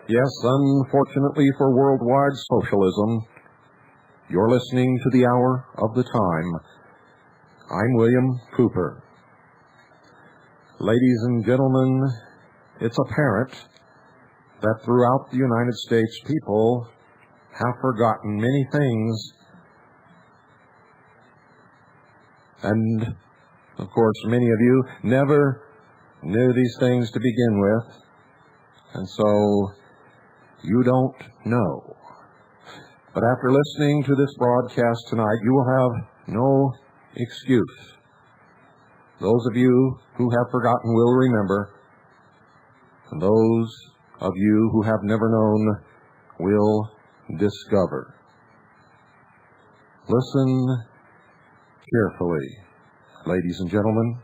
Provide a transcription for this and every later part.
Yes, unfortunately for worldwide socialism, you're listening to the Hour of the Time. I'm William Cooper. Ladies and gentlemen, it's apparent that throughout the United States, people have forgotten many things. And, of course, many of you never knew these things to begin with. And so you don't know. But after listening to this broadcast tonight, you will have no excuse. Those of you who have forgotten will remember, and those of you who have never known will discover. Listen carefully, ladies and gentlemen,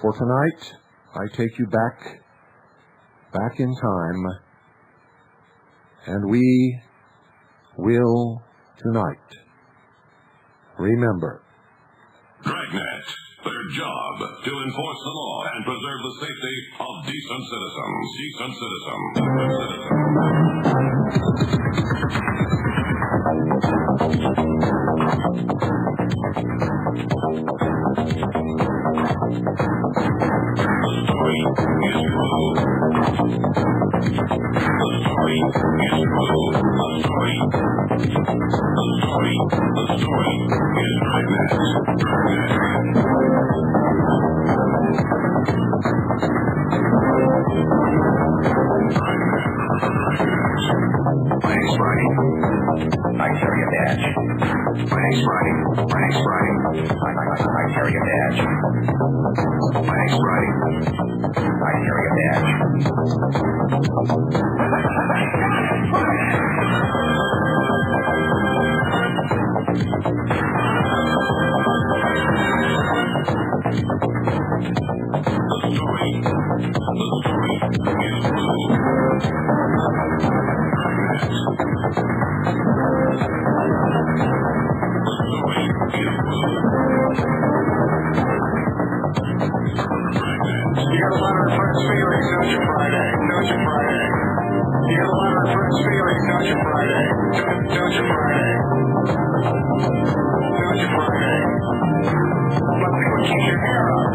for tonight I take you back in time, and we will tonight remember. Dragnet, their job to enforce the law and preserve the safety of decent citizens. Decent citizens. The story is true. The story is true. The story is Dragnet. My name's Ronnie. I carry a badge. My name's Ronnie. I carry a badge. My name's Ronnie. I carry a badge. The story is true. You got a lot of first feelings, don't you, Friday? Don't you, Friday? You got a lot of first feelings, don't you, Friday? Don't you, Friday? Don't you, Friday? Nothing would keep your hair up.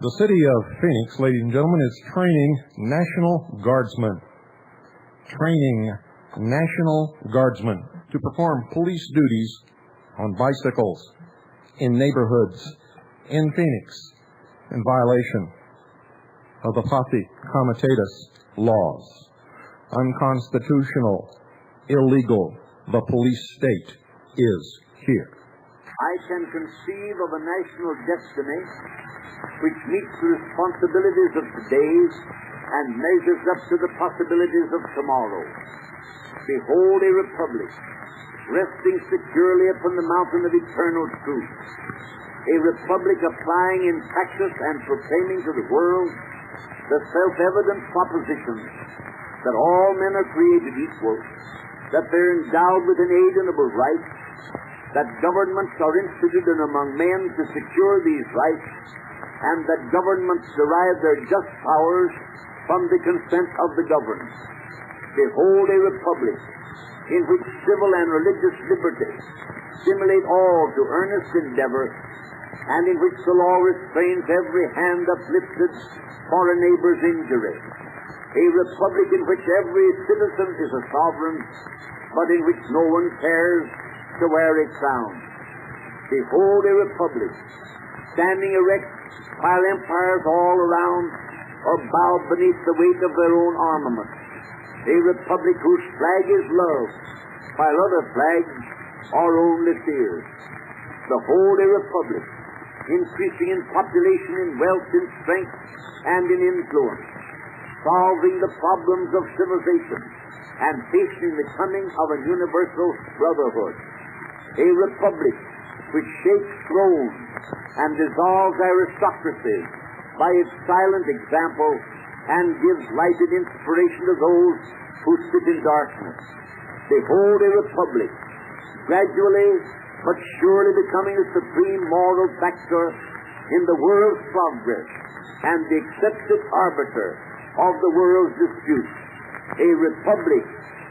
The city of Phoenix, ladies and gentlemen, is training National Guardsmen. Training National Guardsmen to perform police duties on bicycles in neighborhoods in Phoenix in violation of the Fati Comitatus laws. Unconstitutional, illegal, the police state is here. I can conceive of a national destiny which meets the responsibilities of today and measures up to the possibilities of tomorrow. Behold a republic resting securely upon the mountain of eternal truth. A republic applying in practice and proclaiming to the world the self-evident proposition that all men are created equal, that they're endowed with inalienable rights, that governments are instituted among men to secure these rights, and that governments derive their just powers from the consent of the governed. Behold a republic in which civil and religious liberty stimulate all to earnest endeavor, and in which the law restrains every hand uplifted for a neighbor's injury. A republic in which every citizen is a sovereign, but in which no one cares to wear a crown. Behold a republic standing erect while empires all around are bowed beneath the weight of their own armament. A republic whose flag is love, while other flags are only fears. Behold a republic increasing in population, in wealth, in strength, and in influence, solving the problems of civilization and hastening the coming of a universal brotherhood. A republic which shakes thrones and dissolves aristocracy by its silent example and gives light and inspiration to those who sit in darkness. Behold a republic gradually but surely becoming the supreme moral factor in the world's progress and the accepted arbiter of the world's disputes. A republic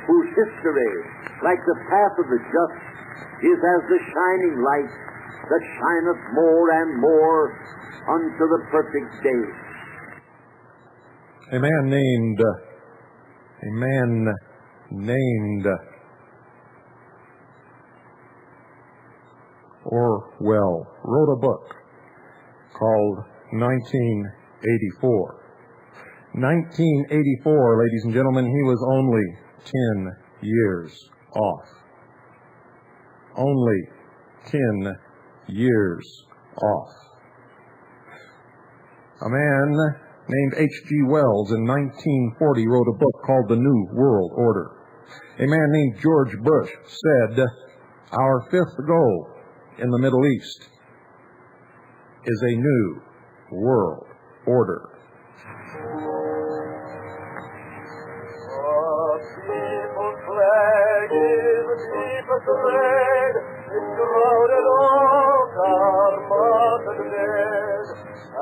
whose history, like the path of the just, is as the shining light that shineth more and more unto the perfect day. A man named Orwell wrote a book called 1984. 1984, ladies and gentlemen, he was only 10 years off. Only 10 years off. A man named H.G. Wells in 1940 wrote a book called The New World Order. A man named George Bush said, "Our fifth goal in the Middle East is a new world order." People's flag is the deepest red, enshrouded oak our martyred dead,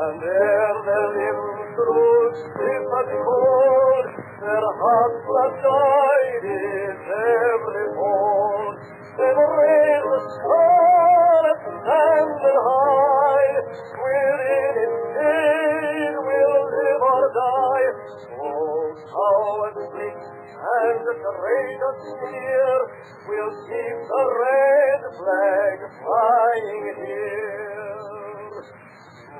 and there they live through stiff and cold, their hearts that died in every fold. They will raise the scarlet standard high, within its shade will live or die. Oh, how and bleak and the traitor spear will keep the red flag flying here.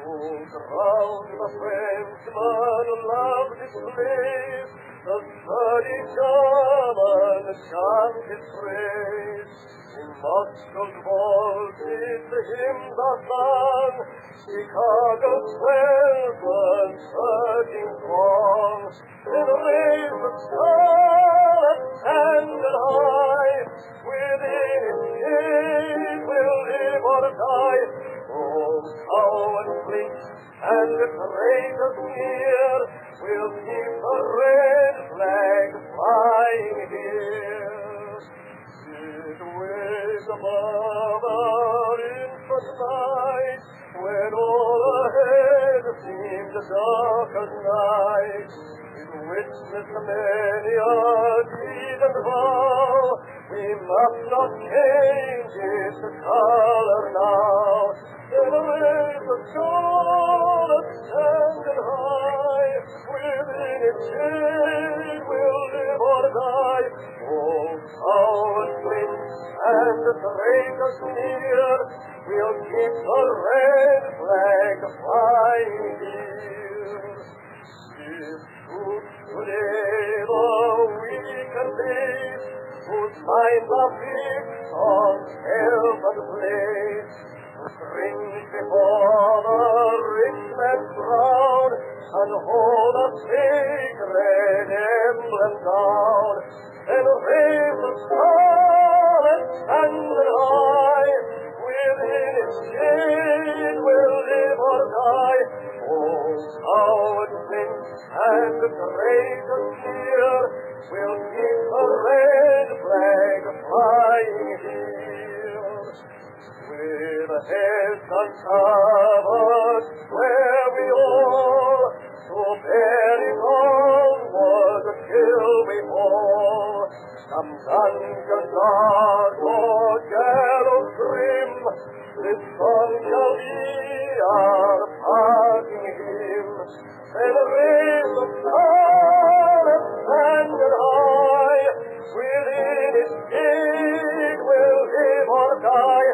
Oh, drown the Frenchman loved his place, the sturdy German chant his praise. In Moscow's vaulted the hymns are sung, Chicago's swells and surging throng. Then raise the scarlet standard high, within its shade will live or die. Oh, cow and fleet and the traitors near will keep the red flag flying here. Midway above our infant night, when all ahead seemed dark as night, we witnessed many a deed and vow. We must not change its color now. Then raise the scarlet within its shade will live or die. Oh, how it blinks and the traitors near will keep the red flag flying here. If troops today the weak and base, whose minds are fixed on help and place, cringe before the rich man's crown and hold a sacred emblem down, and raise the scarlet standard high. Within its shade will live or die. Oh, how it blinks and the traitors cheer will keep the red flag flying here. With heads uncovered, where we all to bear it onward till we fall. Some dungeon dark or gallows grim, this song shall be our parting hymn. Then raise the scarlet standard high, within its gate will live or die.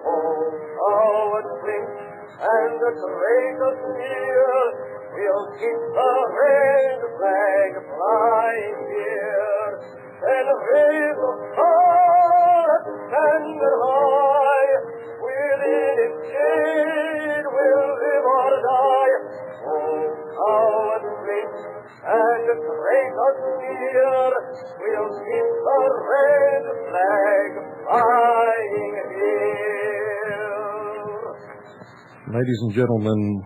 Oh, how it blinks and the traitors near will keep the red flag flying here. And raise the scarlet standard high, within its shade will live or die. Oh, how it blinks and the traitors near will keep the red flag flying here. Ladies and gentlemen,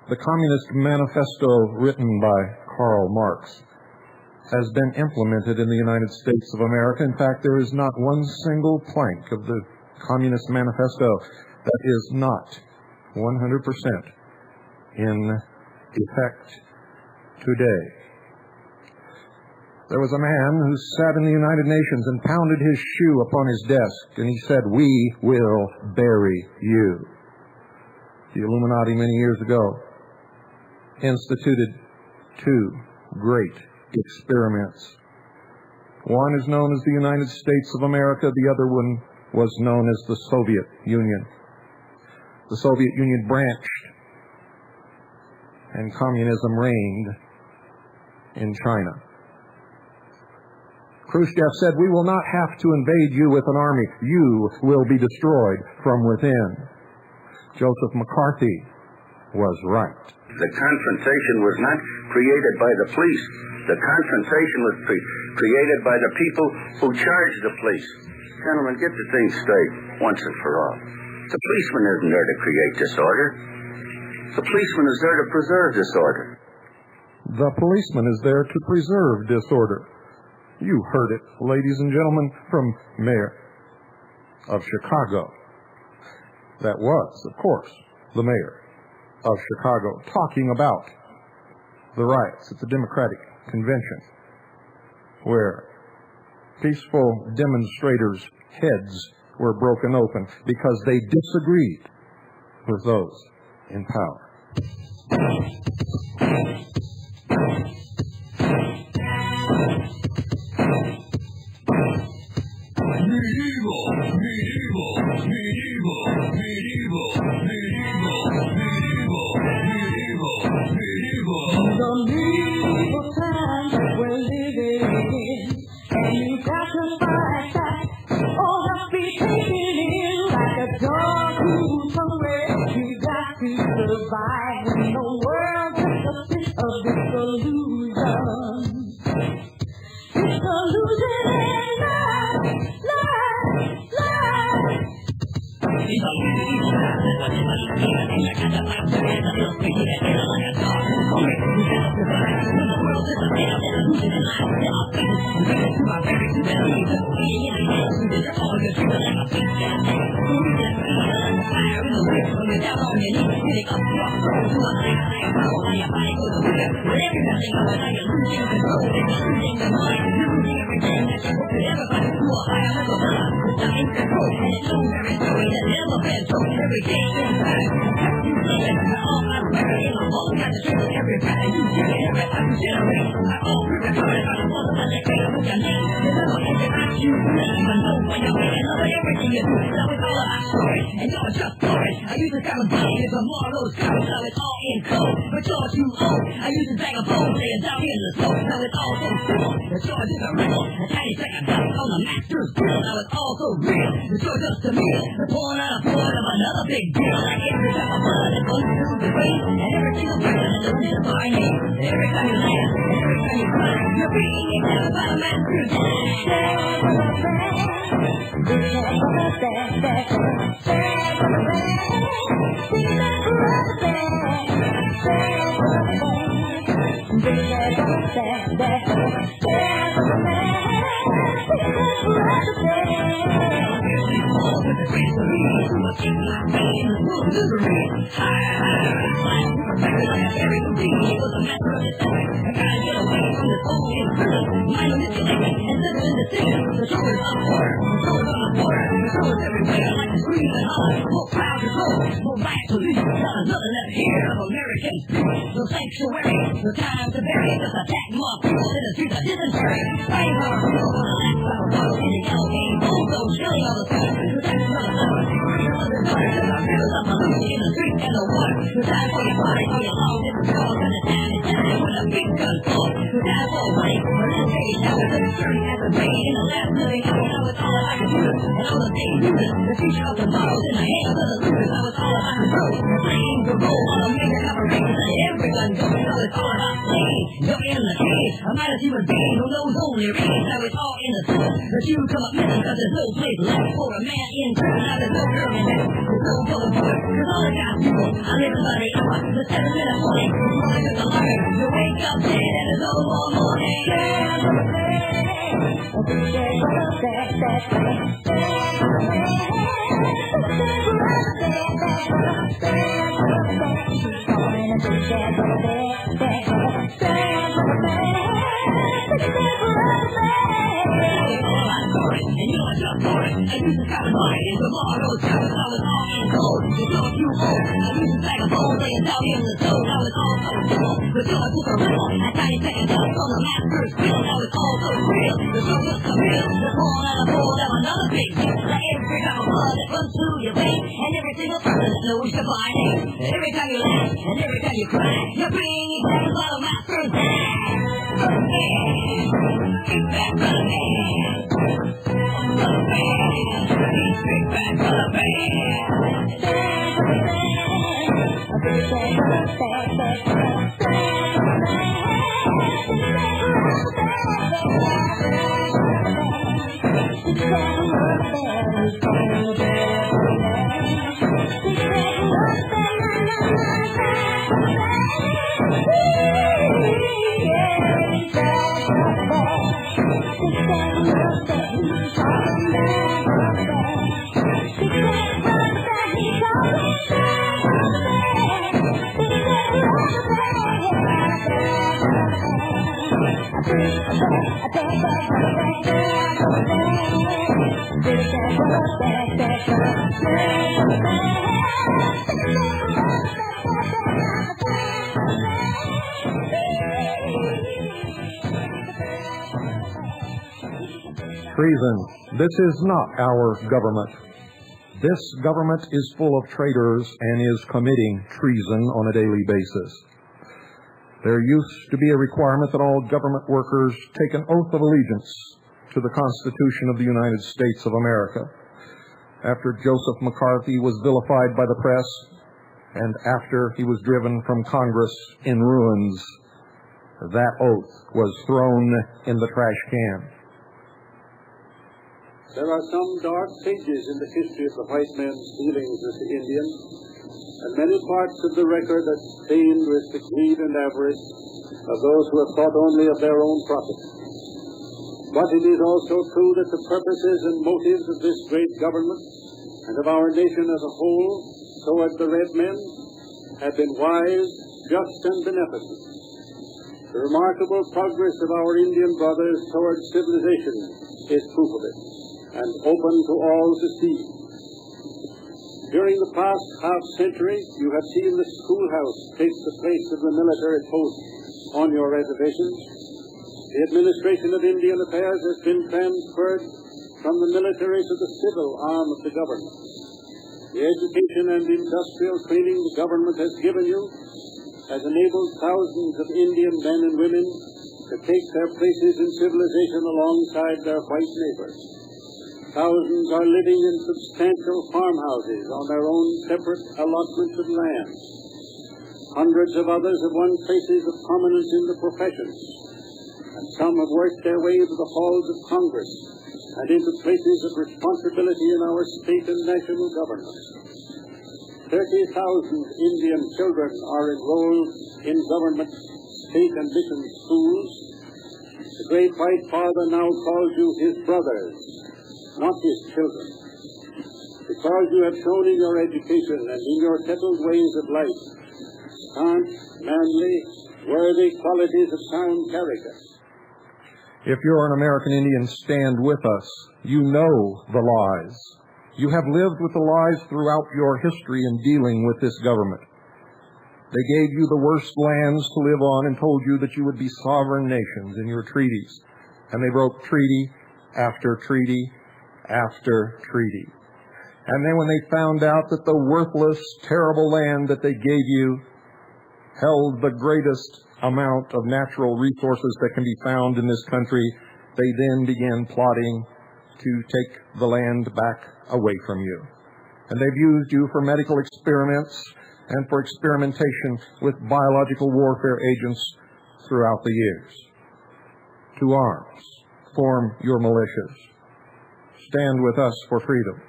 the Communist Manifesto written by Karl Marx has been implemented in the United States of America. In fact, there is not one single plank of the Communist Manifesto that is not 100% in effect today. There was a man who sat in the United Nations and pounded his shoe upon his desk, and he said, "We will bury you." The Illuminati many years ago instituted two great experiments. One is known as the United States of America. The other one was known as the Soviet Union. The Soviet Union branched, and communism reigned in China. Khrushchev said, "We will not have to invade you with an army. You will be destroyed from within." Joseph McCarthy was right. The confrontation was not created by the police. The confrontation was created by the people who charged the police. Gentlemen, get the thing straight once and for all. The policeman isn't there to create disorder. The policeman is there to preserve disorder. The policeman is there to preserve disorder. You heard it, ladies and gentlemen, from Mayor of Chicago. That was, of course, the mayor of Chicago talking about the riots at the Democratic Convention, where peaceful demonstrators' heads were broken open because they disagreed with those in power. Every day, all kinds of tricks, every pattern you see, every time you generate. I all pre-recorded on the phone, and they create with your name. You know, every act you do, even know when you're making love of everything you do. Now it's all about story, and you're just story. I use this kind of body as a Marlowe's code, now it's all in code. But you're too old. I use this bag of bones, laying down in the soul. Now it's all so simple. The charge is a riddle, a tiny second dust on the master's grill. Now it's all so real. The choice just a meal. The pouring out a point of another big deal. Like every drop of blood that goes through the vein, and every single person that lives in my name. Every time you laugh, and every time you cry, you're being examined by the master's no sanctuary, no time to bury, just attack more people in the streets of dysentery. Fighting our people on the last battle in the yellow game, bulldogs killing all the time. So that's another number. Another number, cause our rivers are polluted in the streets and the water. So time for your body, for your lungs, and the drugs, and the time is time when the big guns fall. So time for money, but let's take it down, cause it's dirty as a rain in the last living hour. Now it's all about the music, and all the things losing. The future of tomorrow's in the hands of the losers. Now it's all about the road, the flames, the roll, all the major operations, and everyone goes. Now it's all about playing. You're in the cage, a mindless human being who knows only rage. Now it's all in the soul, but you come up missing cause there's no place left for a man in prison. Now there's no curving back, there's no going forward, cause all the guys do I live by the hour, the 7-minute morning. You're just a liar, you wake up dead and there's no more morning. And you're just for it. I use this kind of body in tomorrow's time. Now it's all in gold. It's all you hold. I use this bag of bones laying down in the soul. Now it's all so simple. But you're just a riddle. A tiny second dust on the master's grill. Now it's all so real. The show just a real. The pouring out a bowl of another big deal. Like every drop of blood that runs through your vein, and every single person that knows your by name. And every time you laugh, and every time you cry, you're being examined by the master's hand. Big back for the man. Big back for the Treason. This is not our government. This government is full of traitors and is committing treason on a daily basis. There used to be a requirement that all government workers take an oath of allegiance to the Constitution of the United States of America. After Joseph McCarthy was vilified by the press, and after he was driven from Congress in ruins, that oath was thrown in the trash can. There are some dark pages in the history of the white man's dealings with the Indians, and many parts of the record are stained with the greed and avarice of those who have thought only of their own profit. But it is also true that the purposes and motives of this great government and of our nation as a whole toward the red men have been wise, just, and beneficent. The remarkable progress of our Indian brothers toward civilization is proof of it, and open to all to see. During the past half-century, you have seen the schoolhouse take the place of the military post on your reservations. The administration of Indian affairs has been transferred from the military to the civil arm of the government. The education and industrial training the government has given you has enabled thousands of Indian men and women to take their places in civilization alongside their white neighbors. Thousands are living in substantial farmhouses on their own separate allotments of land. Hundreds of others have won places of prominence in the professions, and some have worked their way into the halls of Congress and into places of responsibility in our state and national government. 30,000 Indian children are enrolled in government, state, and mission schools. The great white father now calls you his brothers, not his children. Because you have shown in your education and in your settled ways of life staunch, manly, worthy qualities of sound character. If you're an American Indian, stand with us. You know the lies. You have lived with the lies throughout your history in dealing with this government. They gave you the worst lands to live on and told you that you would be sovereign nations in your treaties. And they broke treaty after treaty after treaty. And then when they found out that the worthless, terrible land that they gave you held the greatest amount of natural resources that can be found in this country, they then began plotting to take the land back away from you. And they've used you for medical experiments and for experimentation with biological warfare agents throughout the years. To arms, form your militias. Stand with us for freedom.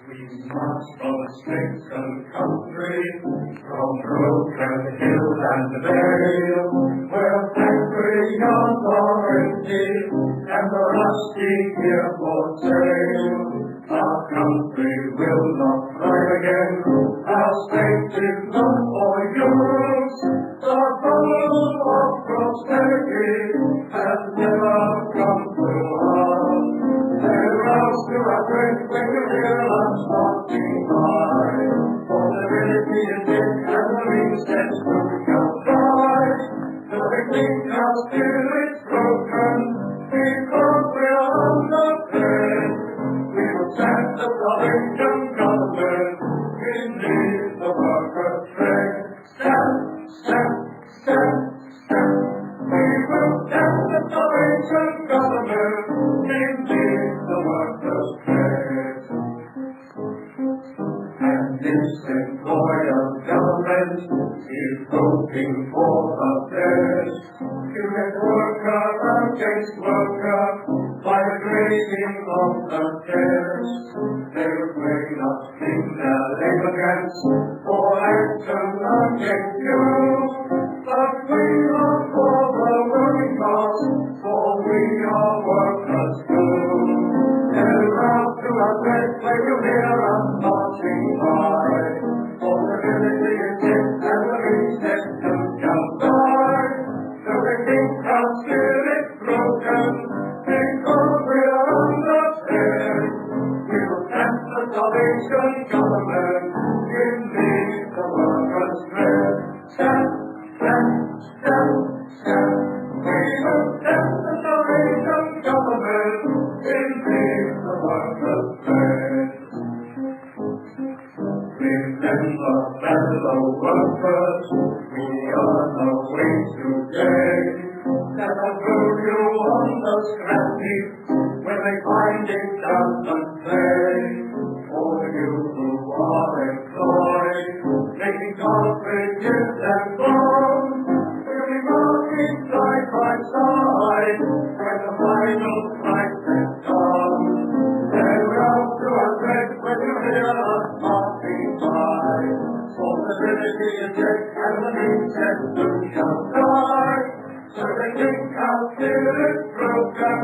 We march from a strengthened country, from brook and hill and vale, where factory yards are empty and the rusty gear for sale. Our country will not thrive again, our strength is not for use. The bubble of prosperity has never come to us. Rouse to our strength when you hear us marching by. For the ability is big and the means steps will come by. So they think our spirit's broken because we're underfed. We will stand the Salvation government beneath the workers' tread. Stand, stand, stand, stand. We will stand the Salvation government beneath the workers' tread. And this employer government is hoping for a best to get worker against worker by the grading of the test. They'll bring us in their labor camps for action against you. But we are for the working class, for we are workers too. Tell out to our best when you hear us marching by. For the ability is it and the reset to come by. So they think our spirit's broken because we're underfed. We will stand the Salvation government beneath the workers' tread. Stand, stand, stand, stand. We will stand the Salvation government beneath the workers' tread. Remember, fellow workers, we are the way today. That I threw you on the scrap heap when they find it doesn't pay. For you who are employed, making cartridges and bombs, we'll be working side by side when the final crisis comes. They'll rouse to our thread when you hear us marching by. For the liberty is dead and the means set to shall die. So they think our spirit's broken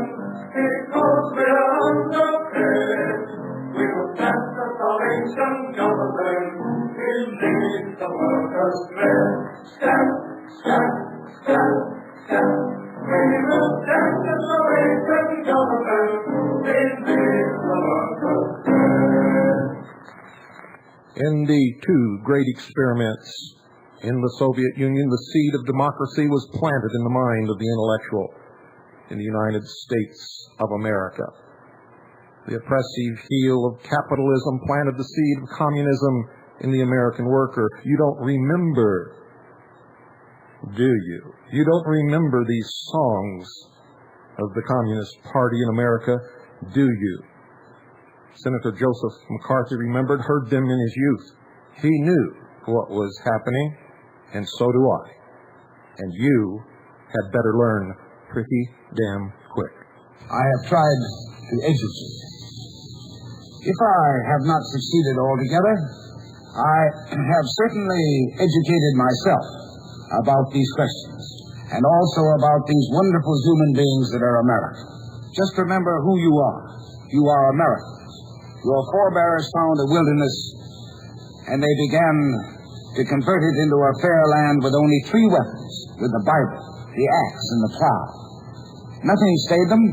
because we're underfed. We will stand the Salvation government beneath the workers' tread. Stand, stand, stand, stand. We will stand the Salvation government beneath the workers' tread. In the two great experiments in the Soviet Union, the seed of democracy was planted in the mind of the intellectual in the United States of America. The oppressive heel of capitalism planted the seed of communism in the American worker. You don't remember, do you? You don't remember these songs of the Communist Party in America, do you? Senator Joseph McCarthy remembered, heard them in his youth. He knew what was happening, and so do I. And you had better learn pretty damn quick. I have tried to educate. If I have not succeeded altogether, I have certainly educated myself about these questions, and also about these wonderful human beings that are American. Just remember who you are. You are American. Your forebears found a wilderness, and they began to convert it into a fair land with only 3 weapons, with the Bible, the axe, and the plow. Nothing stayed them,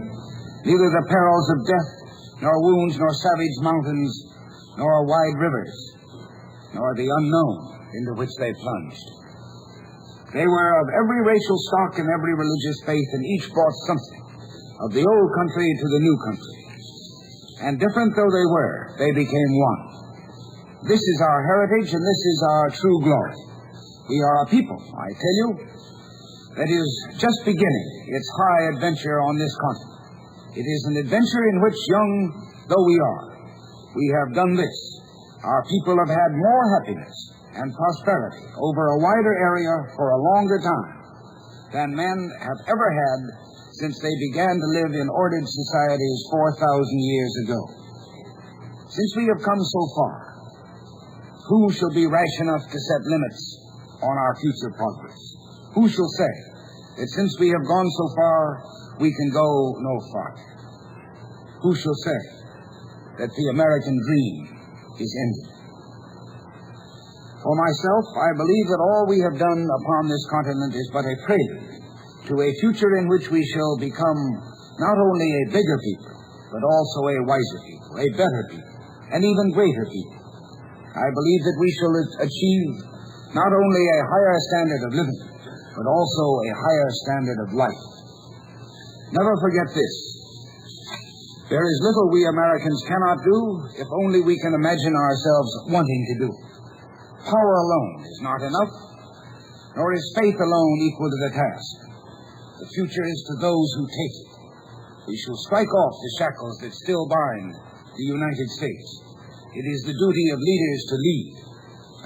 neither the perils of death, nor wounds, nor savage mountains, nor wide rivers, nor the unknown into which they plunged. They were of every racial stock and every religious faith, and each brought something of the old country to the new country. And different though they were, they became one. This is our heritage, and this is our true glory. We are a people, I tell you, that is just beginning its high adventure on this continent. It is an adventure in which, young though we are, we have done this. Our people have had more happiness and prosperity over a wider area for a longer time than men have ever had since they began to live in ordered societies 4,000 years ago. Since we have come so far, who shall be rash enough to set limits on our future progress? Who shall say that since we have gone so far, we can go no farther? Who shall say that the American dream is ended? For myself, I believe that all we have done upon this continent is but a prelude to a future in which we shall become not only a bigger people, but also a wiser people, a better people, an even greater people. I believe that we shall achieve not only a higher standard of living, but also a higher standard of life. Never forget this. There is little we Americans cannot do if only we can imagine ourselves wanting to do. Power alone is not enough, nor is faith alone equal to the task. The future is to those who take it. We shall strike off the shackles that still bind the United States. It is the duty of leaders to lead,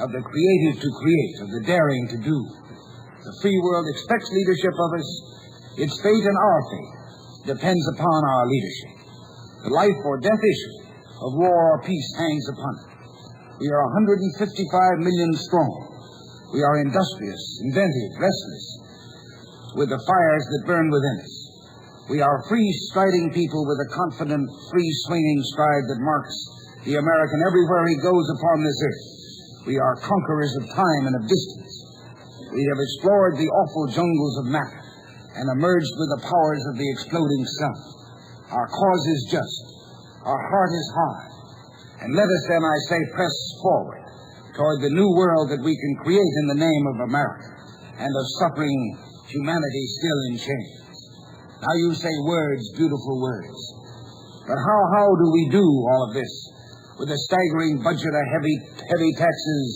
of the creative to create, of the daring to do. The free world expects leadership of us. Its fate and our fate depends upon our leadership. The life or death issue of war or peace hangs upon it. We are 155 million strong. We are industrious, inventive, restless, with the fires that burn within us. We are free-striding people with a confident, free-swinging stride that marks the American everywhere he goes upon this earth. We are conquerors of time and of distance. We have explored the awful jungles of matter and emerged with the powers of the exploding sun. Our cause is just. Our heart is high. And let us then, I say, press forward toward the new world that we can create in the name of America and of suffering humanity still in chains. Now you say words, beautiful words. But how do we do all of this with a staggering budget of heavy taxes,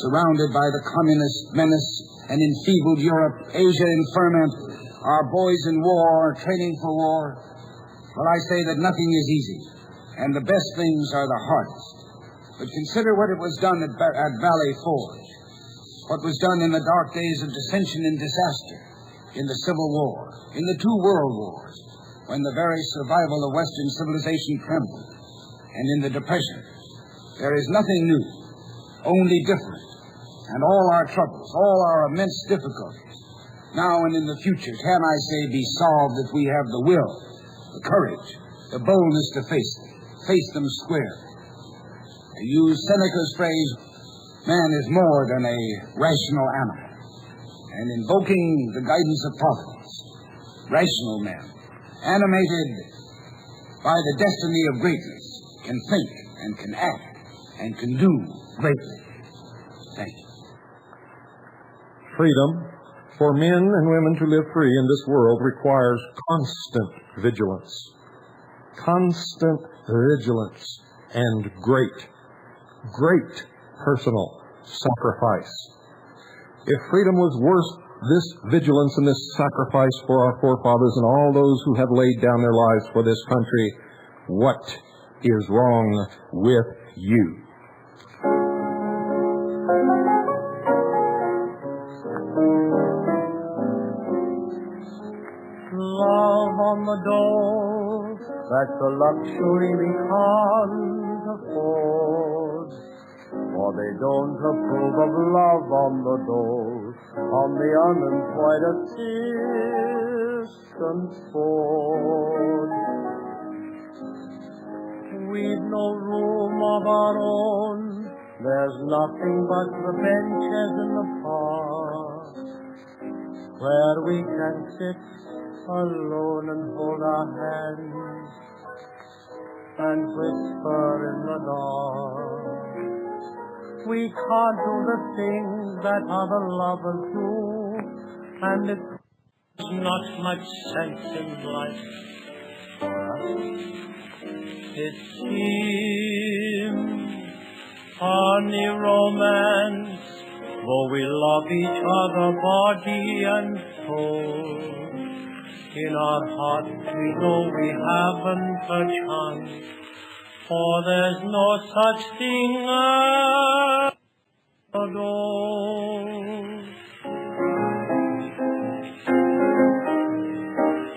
surrounded by the communist menace, and enfeebled Europe, Asia in ferment, our boys in war, training for war? Well, I say that nothing is easy, and the best things are the hardest. But consider what it was done at Valley Forge, what was done in the dark days of dissension and disaster, in the Civil War, in the 2 world wars, when the very survival of Western civilization trembled, and in the Depression. There is nothing new, only different, and all our troubles, all our immense difficulties, now and in the future, can, I say, be solved if we have the will, the courage, the boldness to face them squarely. To use Seneca's phrase, man is more than a rational animal. And invoking the guidance of Providence, rational men, animated by the destiny of greatness, can think and can act and can do greatly. Thank you. Freedom for men and women to live free in this world requires constant vigilance. Constant vigilance and great personal sacrifice. If freedom was worth this vigilance and this sacrifice for our forefathers and all those who have laid down their lives for this country, what is wrong with you? Love on the dole, that's a luxury we can't afford. For they don't approve of love on the dole, on the unemployed assistance board. We've no room of our own, there's nothing but the benches in the park, where we can sit alone and hold our hands and whisper in the dark. We can't do the things that other lovers do, and it's not much sense in life for us. It seems funny romance, though we love each other body and soul. In our hearts we know we haven't a chance, for there's no such thing as a dole.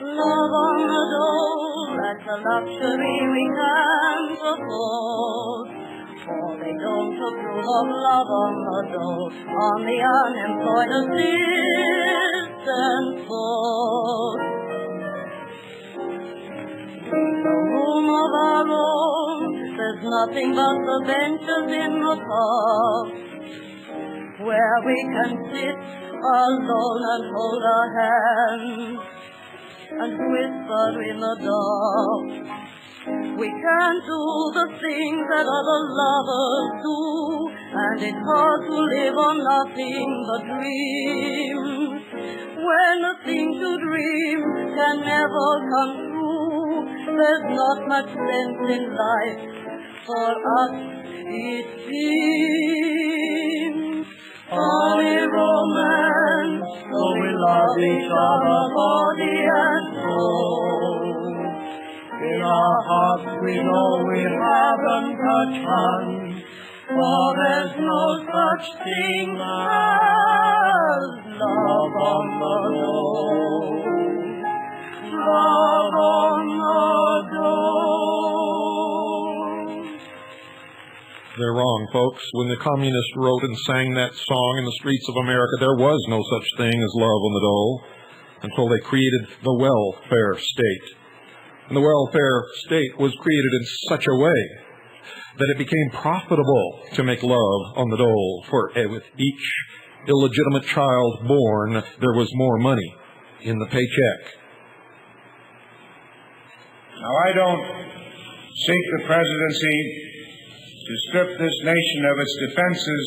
Love on the dole, that's a luxury we can't afford. For they don't approve of love on the dole, on the unemployed assistance board. The room of our own, there's nothing but the benches in the park, where we can sit alone and hold our hands and whisper in the dark. We can't do the things that other lovers do, and it's hard to live on nothing but dreams, when the thing to dream can never come true. There's not much sense in life for us, it seems. Only romance, though we love each other body and soul. In our hearts we know we haven't a chance, for there's no such thing as love on the dole. Love on the dole. They're wrong, folks. When the communists wrote and sang that song in the streets of America, there was no such thing as love on the dole until they created the welfare state. And the welfare state was created in such a way that it became profitable to make love on the dole. For with each illegitimate child born, there was more money in the paycheck. Now, I don't seek the presidency to strip this nation of its defenses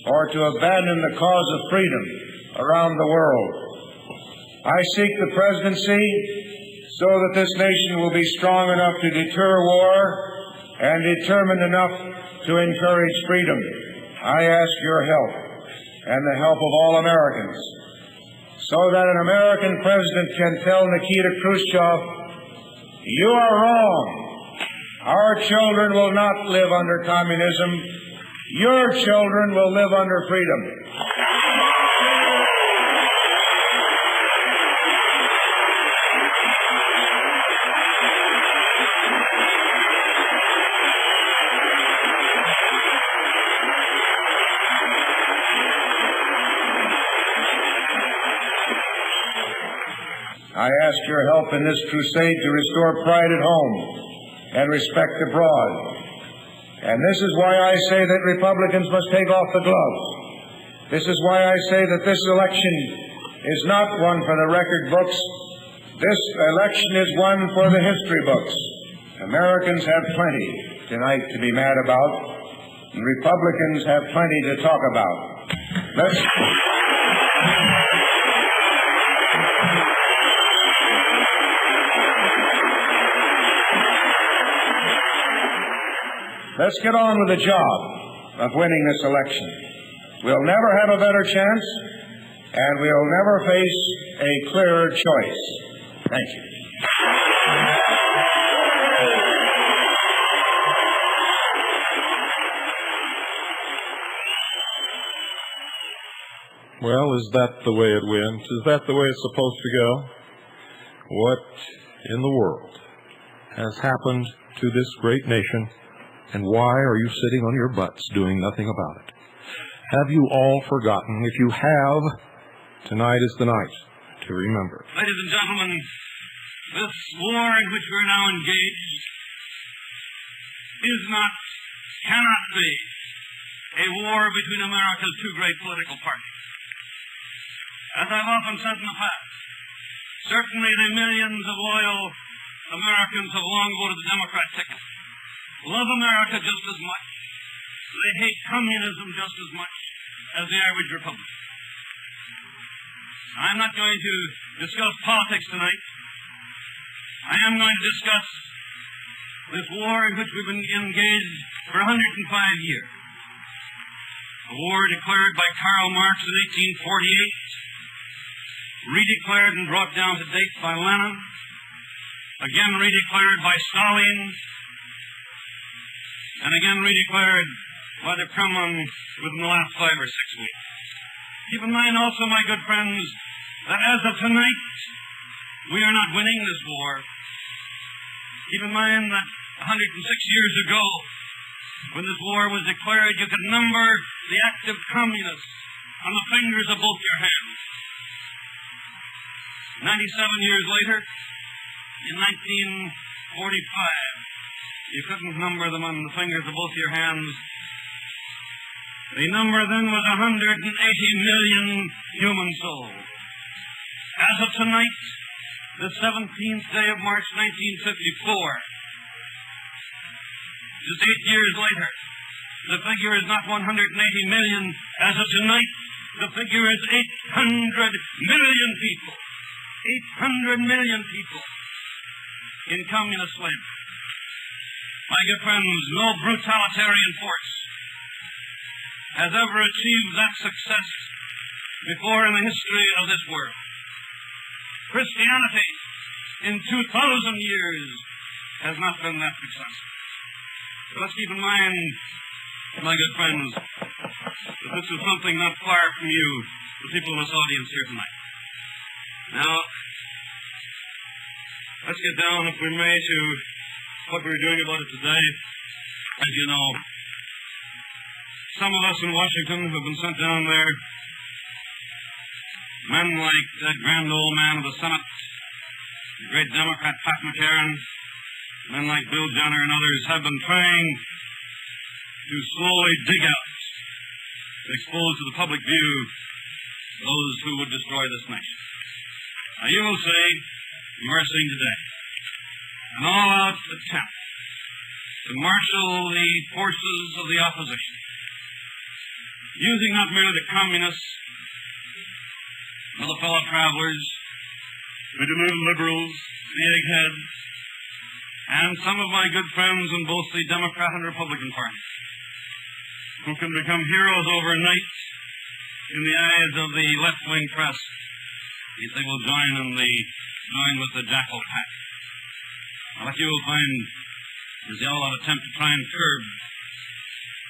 or to abandon the cause of freedom around the world. I seek the presidency so that this nation will be strong enough to deter war and determined enough to encourage freedom. I ask your help and the help of all Americans so that an American president can tell Nikita Khrushchev, "You are wrong. Our children will not live under communism. Your children will live under freedom." I ask your help in this crusade to restore pride at home and respect abroad. And this is why I say that Republicans must take off the gloves. This is why I say that this election is not one for the record books. This election is one for the history books. Americans have plenty tonight to be mad about. and Republicans have plenty to talk about. Let's get on with the job of winning this election. We'll never have a better chance, and we'll never face a clearer choice. Thank you. Well, is that the way it went? Is that the way it's supposed to go? What in the world has happened to this great nation, and why are you sitting on your butts doing nothing about it? Have you all forgotten? If you have, tonight is the night to remember. Ladies and gentlemen, this war in which we're now engaged cannot be a war between America's two great political parties. As I've often said in the past, certainly the millions of loyal Americans have long voted the Democrat ticket, love America just as much. They hate communism just as much as the average Republican. I'm not going to discuss politics tonight. I am going to discuss this war in which we've been engaged for 105 years. A war declared by Karl Marx in 1848, redeclared and brought down to date by Lenin, again redeclared by Stalin, and again redeclared by the Kremlin within the last 5 or 6 weeks. Keep in mind also, my good friends, that as of tonight, we are not winning this war. Keep in mind that 106 years ago, when this war was declared, you could number the active communists on the fingers of both your hands. 97 years later, in 1945, you couldn't number them on the fingers of both your hands. The number then was 180 million human souls. As of tonight, the 17th day of March 1954, just 8 years later, the figure is not 180 million. As of tonight, the figure is 800 million people. 800 million people in communist slavery. My good friends, no brutalitarian force has ever achieved that success before in the history of this world. Christianity in 2,000 years has not been that successful. So let's keep in mind, my good friends, that this is something not far from you, the people in this audience here tonight. Now, let's get down, if we may, to what we're doing about it today. As you know, some of us in Washington have been sent down there. Men like that grand old man of the Senate, the great Democrat Pat McCarran, men like Bill Jenner and others have been trying to slowly dig out and expose to the public view those who would destroy this nation. Now, you will say, you are seeing today, an all-out attempt to marshal the forces of the opposition, using not merely the communists, but the fellow travelers, the deluded liberals, the eggheads, and some of my good friends in both the Democrat and Republican parties, who can become heroes overnight in the eyes of the left-wing press if they will join with the jackal pack. What you will find is the all-out attempt to try and curb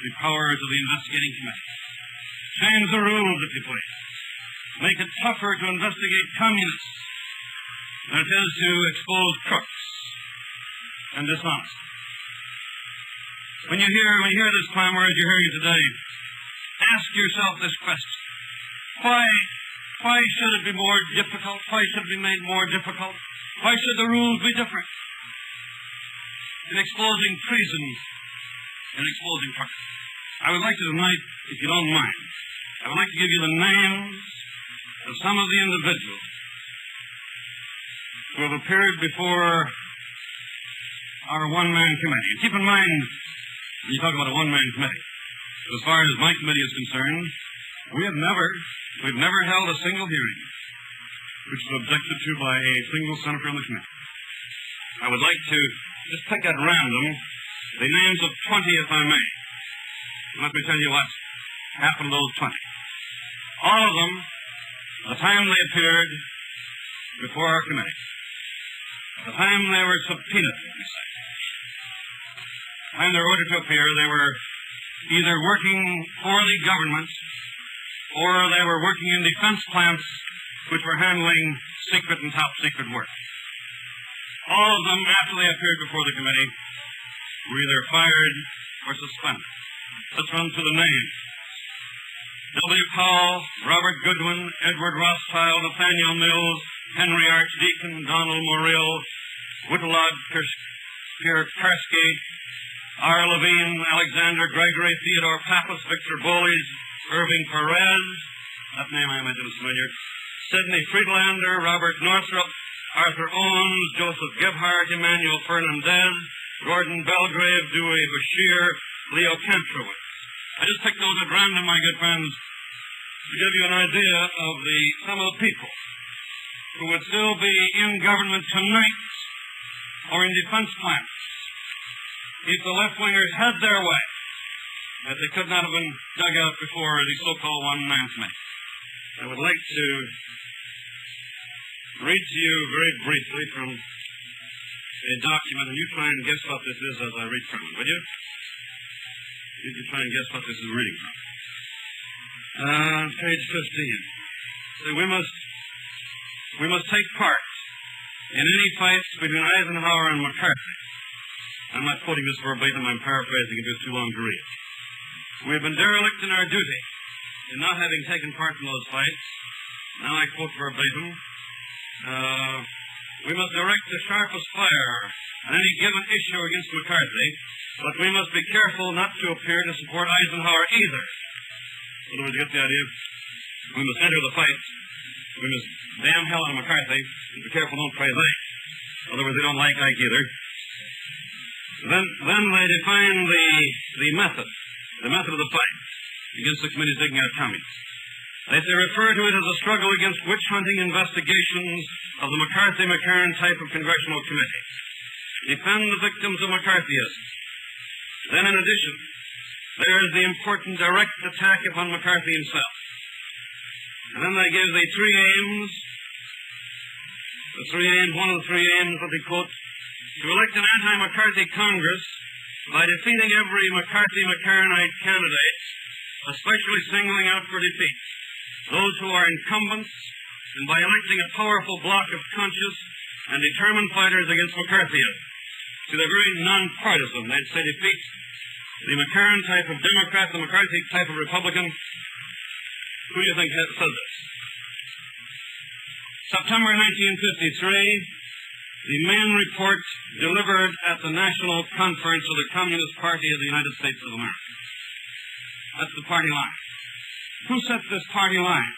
the powers of the investigating committee. Change the rules, if you please. Make it tougher to investigate communists than it is to expose crooks and dishonest. When you hear this clamor as you're hearing it today, ask yourself this question. Why should it be more difficult? Why should it be made more difficult? Why should the rules be different in exposing treason and exposing crooks? I would like to tonight, if you don't mind, I would like to give you the names of some of the individuals who have appeared before our one-man committee. Keep in mind, when you talk about a one-man committee, As far as my committee is concerned, we've never held a single hearing which was objected to by a single senator on the committee. I would like to just pick at random the names of 20, if I may. Let me tell you what happened to those 20. All of them, the time they appeared before our committee, the time they were subpoenaed, we say, the time they were ordered to appear, they were either working for the government or they were working in defense plants which were handling secret and top secret work. All of them, after they appeared before the committee, were either fired or suspended. Let's run through the names. W. Call, Robert Goodwin, Edward Rothschild, Nathaniel Mills, Henry Archdeacon, Donald Morrill, Whittlod Pierkarski, R. Levine, Alexander Gregory, Theodore Pappas, Victor Boles, Irving Perez, that name I imagine is familiar, Sidney Friedlander, Robert Northrop, Arthur Owens, Joseph Gebhardt, Emmanuel Fernandez, Gordon Belgrave, Dewey Bashir, Leo Kantrowitz. I just picked those at random, my good friends, to give you an idea of some of the people who would still be in government tonight or in defense plants if the left-wingers had their way, that they could not have been dug out before the so-called one-man committee. I would like to read to you very briefly from a document, and you try and guess what this is as I read from it, will you? You can try and guess what this is reading from. Page 15. So we must take part in any fights between Eisenhower and McCarthy. I'm not quoting this verbatim, I'm paraphrasing it, it's too long to read. We have been derelict in our duty in not having taken part in those fights. Now I quote verbatim. We must direct the sharpest fire on any given issue against McCarthy, but we must be careful not to appear to support Eisenhower either. In other words, you get the idea? We must enter the fight. We must damn hell on McCarthy, and be careful don't pray they. In other words, they don't like Ike either. Then they define the method of the fight against the committee's digging out communists. They refer to it as a struggle against witch-hunting investigations of the McCarthy-McCarran type of congressional committee. Defend the victims of McCarthyism. Then, in addition, there is the important direct attack upon McCarthy himself. And then they give the three aims. One of the three aims, what they quote, to elect an anti-McCarthy Congress by defeating every McCarthy-McCarranite candidate, especially singling out for defeat those who are incumbents, and by electing a powerful bloc of conscious and determined fighters against McCarthyism. To the very non-partisan, they'd say defeat the McCarran type of Democrat, the McCarthy type of Republican. Who do you think said this? September 1953, the main report delivered at the National Conference of the Communist Party of the United States of America. That's the party line. Who set this party line?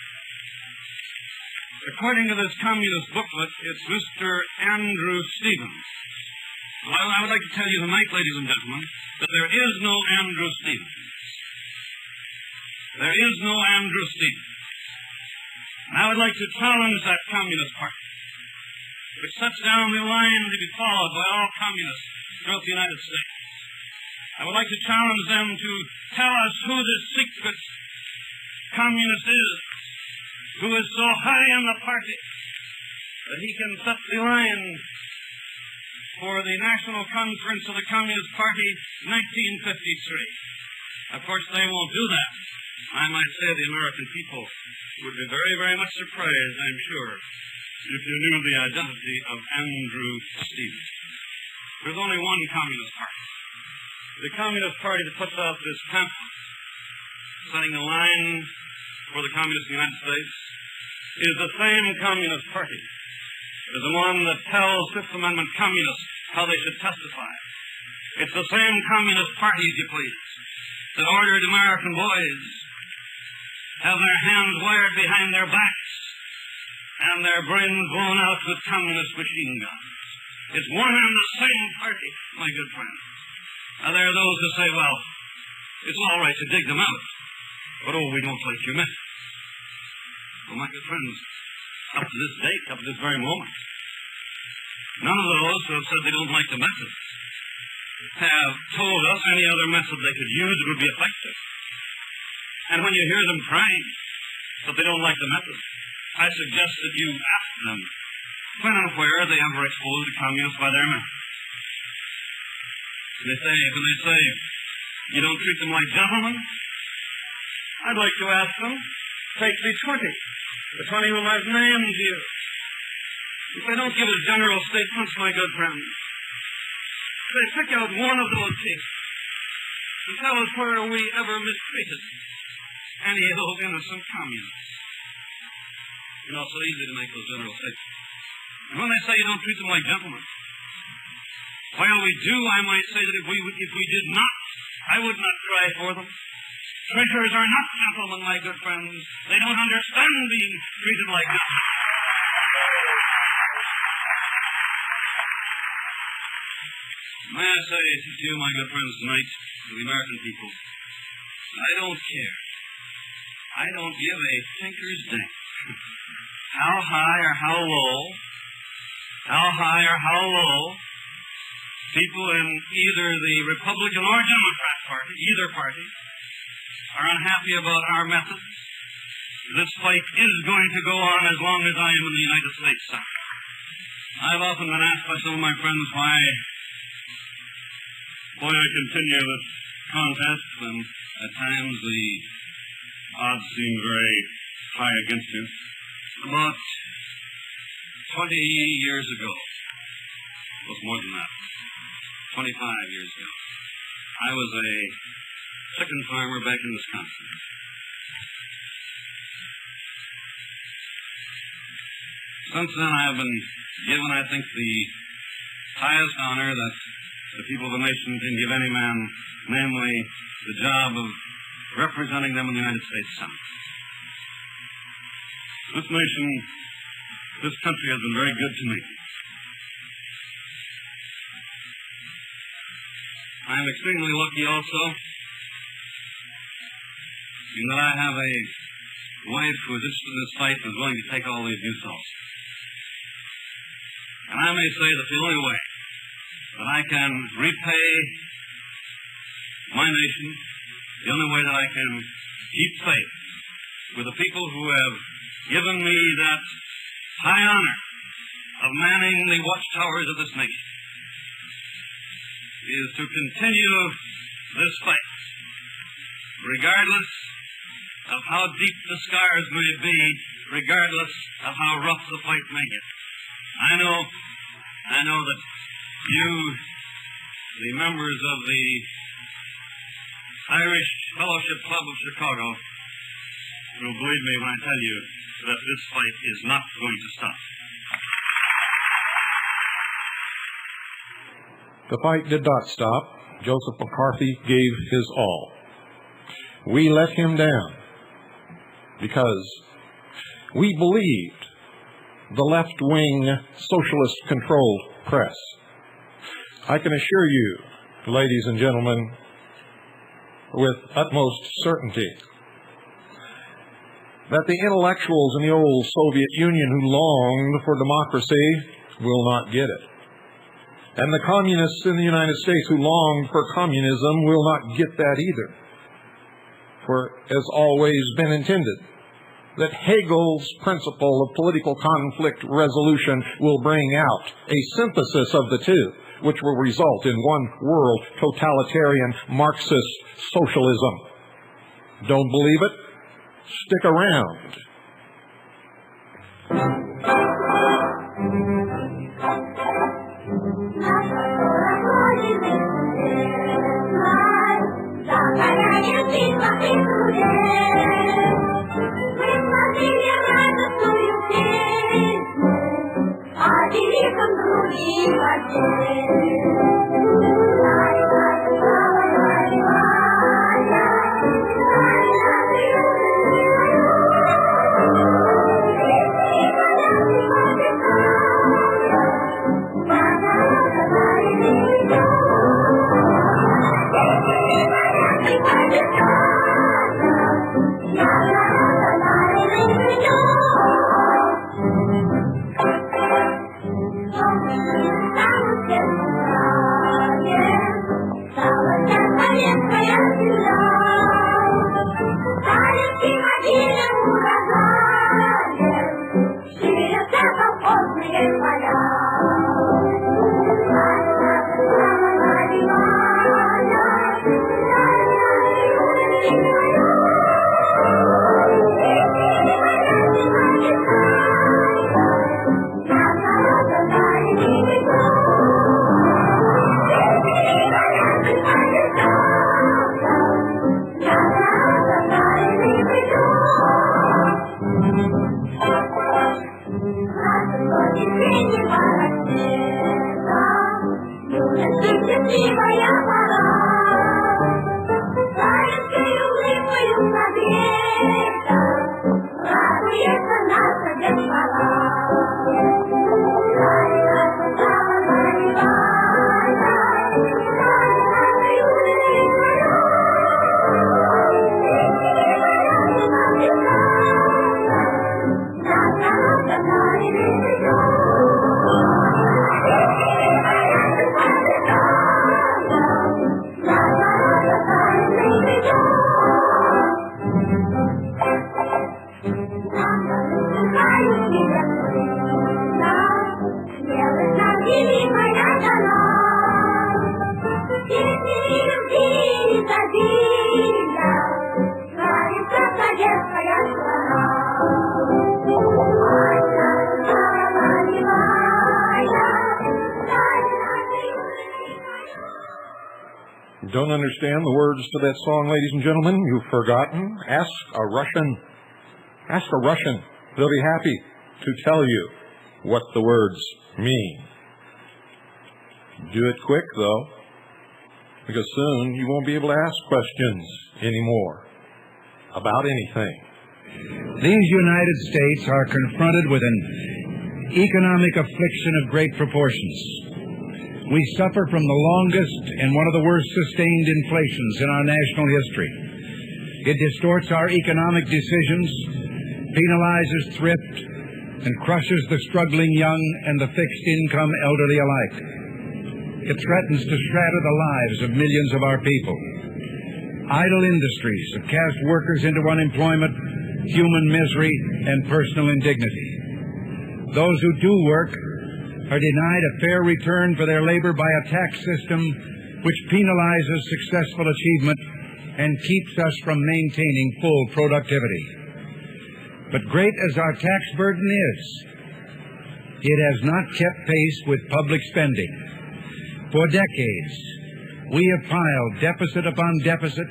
According to this communist booklet, it's Mr. Andrew Stevens. Well, I would like to tell you tonight, ladies and gentlemen, that there is no Andrew Stevens. There is no Andrew Stevens. And I would like to challenge that Communist Party, which sets down the line to be followed by all communists throughout the United States. I would like to challenge them to tell us who this secret communist is, who is so high in the party that he can set the line for the National Conference of the Communist Party 1953. Of course, they won't do that. I might say the American people would be very, very much surprised, I'm sure, if you knew the identity of Andrew Stevens. There's only one Communist Party. The Communist Party that puts out this pamphlet setting the line for the communists in the United States is the same Communist Party as the one that tells Fifth Amendment communists how they should testify. It's the same Communist Party, if you please, that ordered American boys have their hands wired behind their backs and their brains blown out with communist machine guns. It's one and the same party, my good friends. Now, there are those who say, well, It's all right to dig them out. But, we don't like your method. Well, my good friends, up to this date, up to this very moment, none of those who have said they don't like the method have told us any other method they could use that would be effective. And when you hear them crying that they don't like the method, I suggest that you ask them when and where they ever exposed the communists by their method. When they say, you don't treat them like gentlemen, I'd like to ask them, take the 20 whom I've named here. If they don't give us general statements, my good friends, they pick out one of those cases and tell us where we ever mistreated any of those innocent communists. You know, it's so easy to make those general statements. And when they say you don't treat them like gentlemen, while we do, I might say that if we did not, I would not cry for them. Traitors are not gentlemen, my good friends. They don't understand being treated like gentlemen. May I say to you, my good friends, tonight, to the American people, I don't care. I don't give a tinker's dang how high or how low people in either the Republican or Democrat party, either party, are unhappy about our methods. This fight is going to go on as long as I am in the United States Senate. I've often been asked by some of my friends why I continue this contest when at times the odds seem very high against you. About 20 years ago, it was more than that, 25 years ago, I was a chicken farmer back in Wisconsin. Since then, I have been given, I think, the highest honor that the people of the nation can give any man, namely the job of representing them in the United States Senate. This nation, this country has been very good to me. I am extremely lucky also in that I have a wife who is interested in this fight and is willing to take all these views also. And I may say that the only way that I can repay my nation, the only way that I can keep faith with the people who have given me that high honor of manning the watchtowers of this nation, is to continue this fight, regardless of how deep the scars may be, regardless of how rough the fight may get. I know that you, the members of the Irish Fellowship Club of Chicago, will believe me when I tell you that this fight is not going to stop. The fight did not stop. Joseph McCarthy gave his all. We let him down because we believed the left-wing, socialist-controlled press. I can assure you, ladies and gentlemen, with utmost certainty, that the intellectuals in the old Soviet Union who longed for democracy will not get it. And the communists in the United States who longed for communism will not get that either. For, as always been intended, that Hegel's principle of political conflict resolution will bring out a synthesis of the two, which will result in one world totalitarian Marxist socialism. Don't believe it? Stick around. Don't understand the words to that song, ladies and gentlemen? You've forgotten? Ask a Russian. Ask a Russian. They'll be happy to tell you what the words mean. Do it quick, though, because soon you won't be able to ask questions anymore about anything. These United States are confronted with an economic affliction of great proportions. We suffer from the longest and one of the worst sustained inflations in our national history. It distorts our economic decisions, penalizes thrift, and crushes the struggling young and the fixed-income elderly alike. It threatens to shatter the lives of millions of our people. Idle industries have cast workers into unemployment, human misery, and personal indignity. Those who do work are denied a fair return for their labor by a tax system which penalizes successful achievement and keeps us from maintaining full productivity. But great as our tax burden is, it has not kept pace with public spending. For decades, we have piled deficit upon deficit,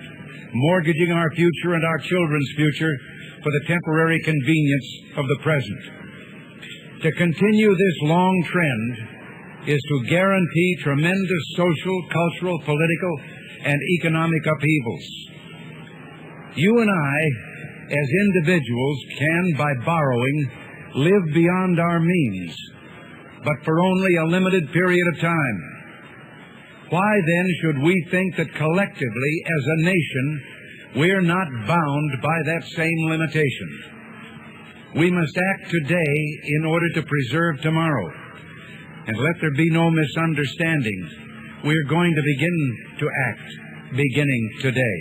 mortgaging our future and our children's future for the temporary convenience of the present. To continue this long trend is to guarantee tremendous social, cultural, political, and economic upheavals. You and I, as individuals, can, by borrowing, live beyond our means, but for only a limited period of time. Why then should we think that collectively, as a nation, we're not bound by that same limitation? We must act today in order to preserve tomorrow. And let there be no misunderstanding. We're going to begin to act beginning today.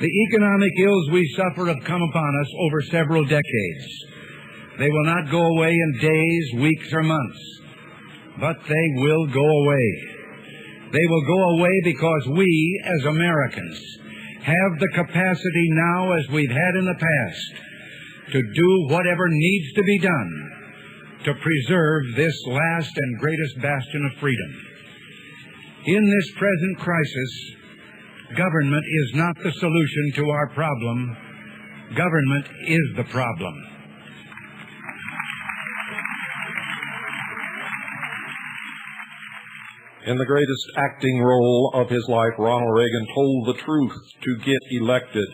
The economic ills we suffer have come upon us over several decades. They will not go away in days, weeks, or months, but they will go away. They will go away because we, as Americans, have the capacity now, as we've had in the past, to do whatever needs to be done to preserve this last and greatest bastion of freedom. In this present crisis, government is not the solution to our problem. Government is the problem. In the greatest acting role of his life, Ronald Reagan told the truth to get elected,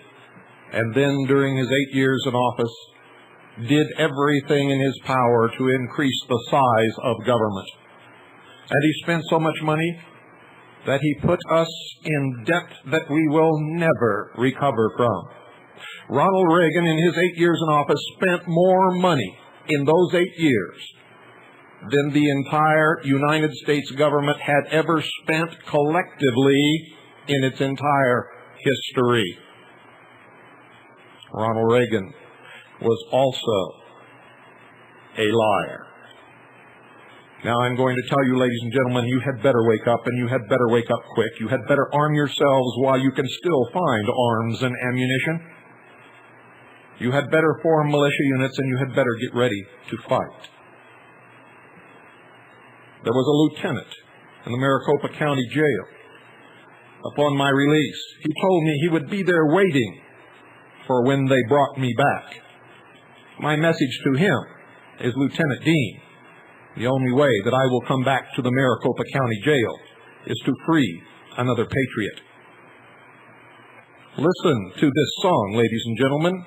and then during his 8 years in office, did everything in his power to increase the size of government. And he spent so much money that he put us in debt that we will never recover from. Ronald Reagan, in his 8 years in office, spent more money in those 8 years than the entire United States government had ever spent collectively in its entire history. Ronald Reagan was also a liar. Now I'm going to tell you, ladies and gentlemen, you had better wake up, and you had better wake up quick. You had better arm yourselves while you can still find arms and ammunition. You had better form militia units, and you had better get ready to fight. There was a lieutenant in the Maricopa County Jail. Upon my release, he told me he would be there waiting for when they brought me back. My message to him is, Lieutenant Dean, the only way that I will come back to the Maricopa County Jail is to free another patriot. Listen to this song, ladies and gentlemen.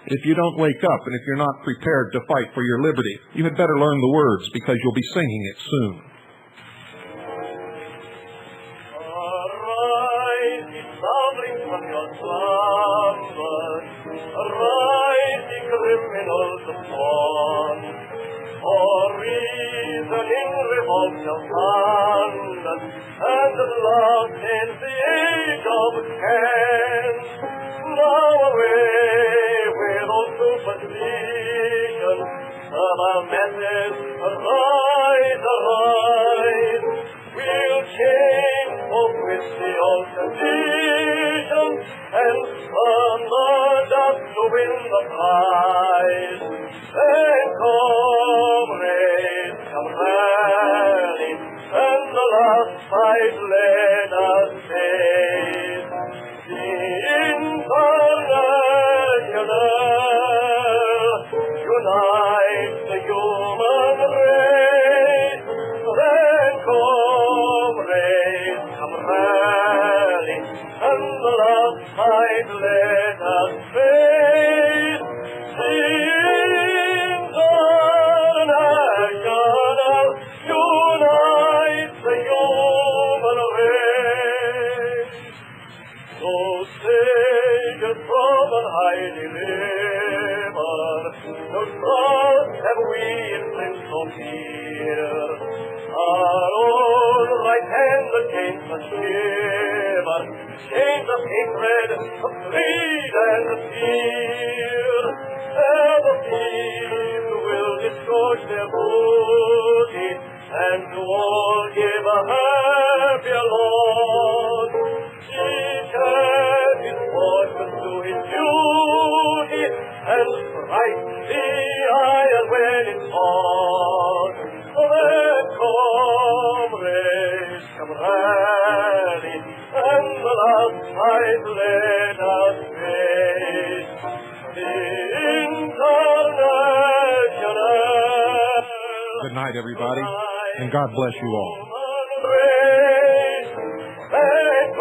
If you don't wake up and if you're not prepared to fight for your liberty, you had better learn the words, because you'll be singing it soon. Arise, ye sovereigns from your slumbers. Arise, ye criminals upon. For reason in revolt shall stand, and at last ends the age of Kent. Now away with all superstition, of our methods, arise, arise. We'll change forthwith the old condition, and from the dust to win the prize. last fight let us face the international unite the human race. Then comrades, come rally, and the last fight let us face the international unite the human race. So sages from an highly river, no trust have we in flints or fear. Our own right hand the chains must shiver, chains of hatred, of greed and of fear. And the thieves will disgorge their booty, and to all give a happier lot. Each has his fortune to his duty, and strike the iron when it's hot. Then comrades, come rally, and the last fight let us face the international. Good night, everybody, and God bless you all. Then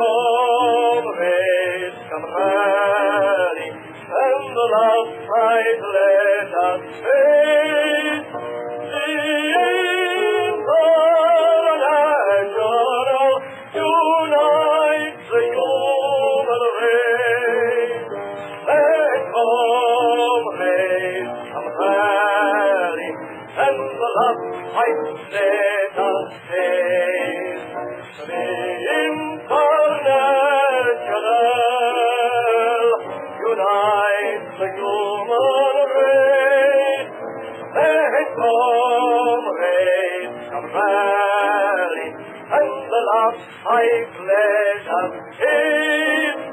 comrades, come rally, and the last fight let us face the international unite the human race. Then comrades, come rally, and the last fight let us face the international unite the human race. Then comrades, come rally, and the last fight let us face